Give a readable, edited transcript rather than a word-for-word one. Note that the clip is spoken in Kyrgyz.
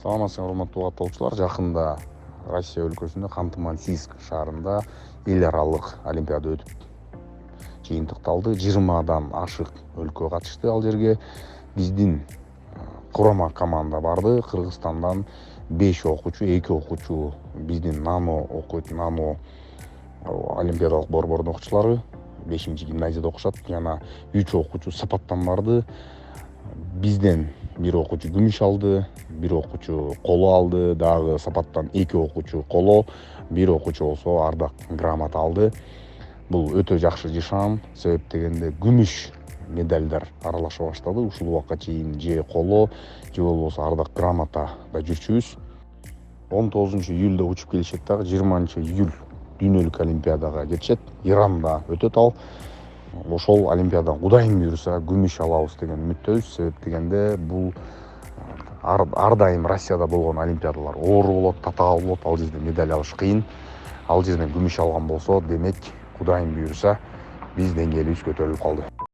Саламатсыздар, урматтуу каттоочулар. Жакында Россия өлкөсүндө Ханты-Мансийск шаарында эл аралык олимпиада өтүп жыйынтыкталды. 20дан ашык өлкө катышты ал жерге. Биздин курама команда барды. Кыргызстандан 5 окуучу, 2 окуучу биздин нано окуйт, нано олимпиадалык борбордун окуучулары 5-гимназияда окушат. Жана 3 окуучу сапаттан барды. Бизден 1 окуучу күмүш алды, 1 окуучу коло алды, дагы сапаттан 2 окуучу коло, 1 окуучу болсо ардак грамота алды. Бул өтө жакшы жашаан, себеп дегенде күмүш медалдар аралаша баштады. Ушул убакка чейин же коло, же болбосо ардак грамотада жүрчүбүз. 19 июльдө учуп келишет, дагы 20 июль дүйнөлүк олимпиадага кетишет. Иранда өтөт ал. Ошол олимпиададан Кудайым буйруса күмүш алабыз деген үмүттөбүз. Себеп дегенде бул ар дайым Россияда болгон олимпиадалар оор болот, татаал болот. Ал жерден медаль алыш кыйын. Ал жерден күмүш алган болсо, демек Кудайым буйруса биз деңгээлибиз көтөрүлүп калды.